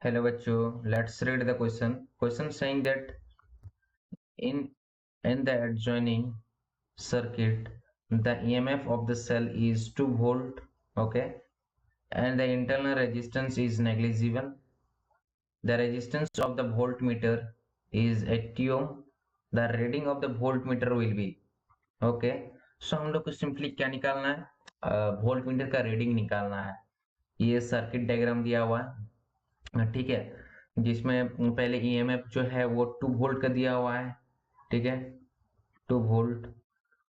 Hello bachcho, let's read the question. Question saying that in the adjoining circuit, the EMF of the cell is 2 volt, okay, and the internal resistance is negligible. The resistance of the voltmeter is 80 ohm. The reading of the voltmeter will be okay. So हम लोग को simply क्या निकालना है, voltmeter का reading निकालना है। ये सर्किट डायग्राम दिया हुआ है, ठीक है, जिसमें पहले ईएमएफ जो है वो 2 वोल्ट का दिया हुआ है, ठीक है, 2 वोल्ट।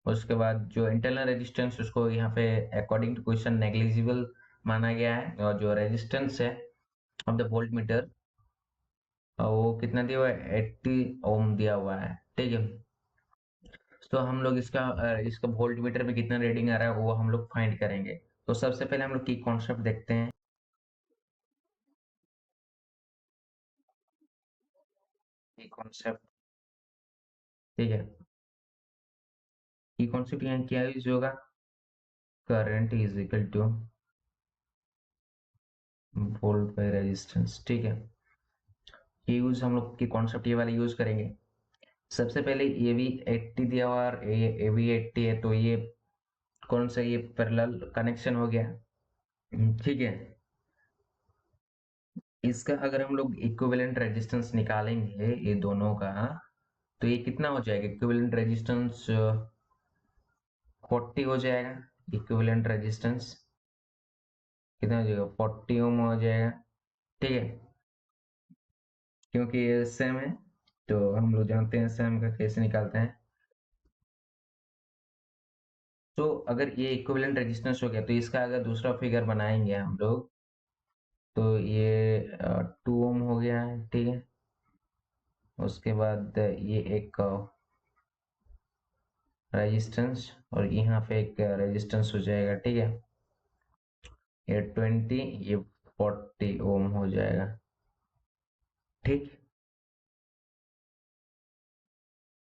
उसके बाद जो इंटरनल रेजिस्टेंस उसको यहाँ पे अकॉर्डिंग टू क्वेश्चन नेग्लिजिबल माना गया है, और जो रेजिस्टेंस है ऑफ द वोल्ट मीटर वो कितना दिया हुआ है, 80 ओम दिया हुआ है, ठीक है। तो हम लोग इसका वोल्ट मीटर में कितना रीडिंग आ रहा है वो हम लोग फाइंड करेंगे। तो सबसे पहले हम लोग की कॉन्सेप्ट देखते हैं। की कॉन्सेप्ट, ठीक है, की कॉन्सेप्ट यहाँ क्या यूज होगा, current is equal two volt by resistance, ठीक है। ये यूज हम लोग की कॉन्सेप्ट ये वाला यूज करेंगे। सबसे पहले ये भी 80 दिया हुआ और ये भी 80 है, तो ये कौन सा, ये पैरेलल कनेक्शन हो गया, ठीक है। इसका अगर हम लोग इक्विवेलेंट रेजिस्टेंस निकालेंगे ये दोनों का, तो ये कितना हो जाएगा, इक्विवेलेंट रेजिस्टेंस 40 हो जाएगा। इक्विवेलेंट रेजिस्टेंस कितना हो जाएगा, 40 ओम हो जाएगा, ठीक है। क्योंकि ये सेम है तो हम लोग जानते हैं सेम का कैसे निकालते हैं। तो अगर ये इक्विवेलेंट रेजिस्टेंस हो गया तो इसका अगर दूसरा फिगर बनाएंगे हम लोग, तो ये 2 ओम हो गया है, ठीक है। उसके बाद ये एक रेजिस्टेंस और यहाँ पे एक रेजिस्टेंस हो जाएगा, ठीक है। ये 20, ये 40 ओम हो जाएगा, ठीक।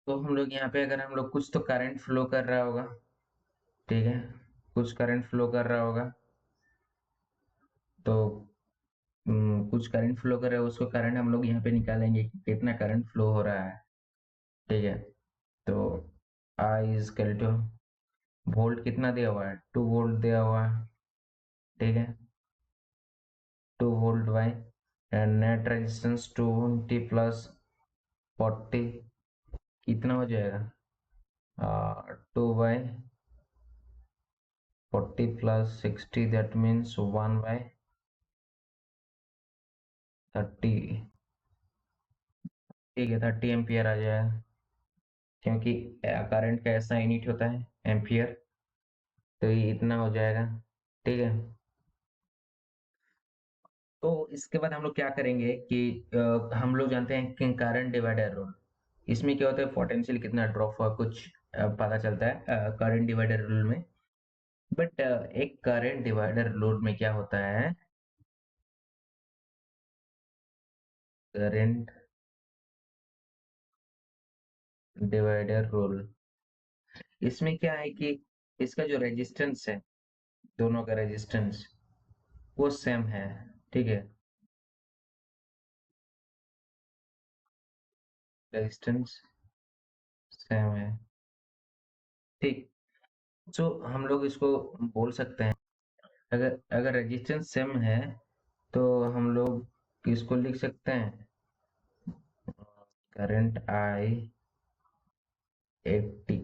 तो हम लोग यहाँ पे अगर हम लोग कुछ तो करंट फ्लो कर रहा होगा, ठीक है, कुछ करंट फ्लो कर रहा होगा, तो कुछ करंट फ्लो कर रहा है, उसको करंट हम लोग यहाँ पे निकालेंगे कि कितना करंट फ्लो हो रहा है, ठीक है। तो I is equal to, volt कितना दिया हुआ है, 2 वोल्ट दिया हुआ है, ठीक है, 2 volt by net resistance 20 plus 40 कितना हो जाएगा, 2/40 प्लस 60, दैट मीन्स 1/30, ठीक है, 30 एम्पियर आ जाएगा। क्योंकि करंट का ऐसा यूनिट होता है एम्पियर, तो ये इतना हो जाएगा, ठीक है। तो इसके बाद हम लोग क्या करेंगे कि हम लोग जानते हैं कि करंट डिवाइडर रूल, इसमें क्या होता है, पोटेंशियल कितना ड्रॉप हुआ कुछ पता चलता है करंट डिवाइडर रूल में। बट एक करंट डिवाइडर रूल में क्या होता है, करंट डिवाइडर रूल, इसमें क्या है कि इसका जो रेजिस्टेंस है, दोनों का रेजिस्टेंस वो सेम है, ठीक है, रेजिस्टेंस सेम है, ठीक। तो हम लोग इसको बोल सकते हैं, अगर अगर रेजिस्टेंस सेम है तो हम लोग इसको लिख सकते हैं, current I 80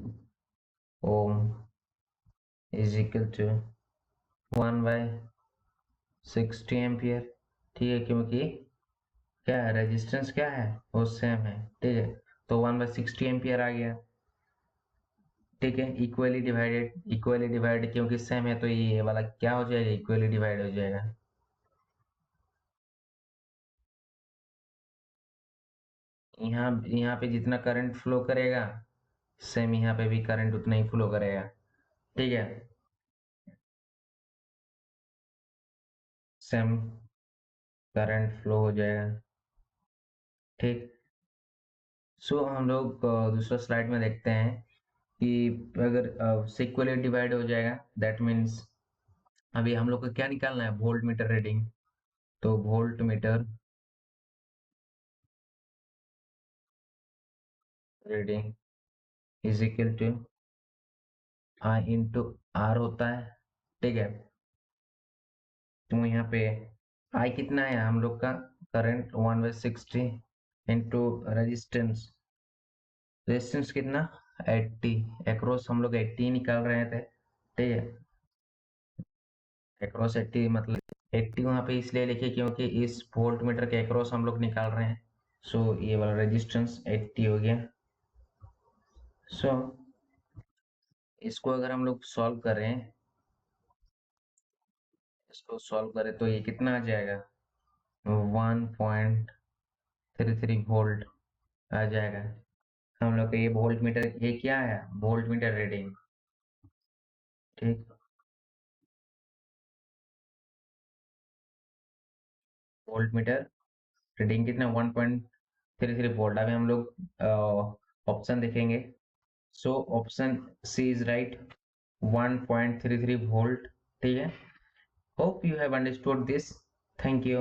ohm is equal to 1/60 ampere, ठीक है। क्योंकि क्या है, रेजिस्टेंस क्या है, वो सेम है, ठीक है। तो 1/60 एम्पियर आ गया, ठीक है। इक्वली डिवाइडेड क्योंकि सेम है, तो ये वाला क्या हो जाएगा, इक्वली डिवाइड हो जाएगा। यहाँ यहाँ पे जितना करंट फ्लो करेगा, सेम यहाँ पे भी करंट उतना ही फ्लो करेगा, ठीक है, सेम करंट फ्लो हो जाएगा, ठीक। सो हम लोग दूसरा स्लाइड में देखते हैं कि अगर इक्वली डिवाइड हो जाएगा, दैट मीन्स अभी हम लोग को क्या निकालना है, वोल्ट मीटर रीडिंग। तो volt meter reading is equal to I into R होता है। ठीक है, तो यहाँ पे आई कितना है हम लोग का, करंट 1/60 इंटू रेजिस्टेंस, रेजिस्टेंस कितना 80, एक्रॉस हम लोग 80 निकाल रहे थे। ठीक है, एक्रॉस 80 मतलब 80 वहां पे इसलिए लिखे क्योंकि इस वोल्ट मीटर के एक्रॉस हम लोग निकाल रहे हैं। सो ये वाला रेजिस्टेंस 80 हो गया। सो इसको अगर हम लोग सॉल्व करें, इसको सॉल्व करें तो ये कितना आ जाएगा, 1.33 वोल्ट आ जाएगा। हम लोग का ये वोल्ट मीटर, ये क्या है, वोल्ट मीटर रीडिंग। ठीक, वोल्ट मीटर रीडिंग कितना 1.33 वोल्ट। अभी हम लोग ऑप्शन देखेंगे। So option C is right, 1.33 volt. ठीक है, hope you have understood this. Thank you.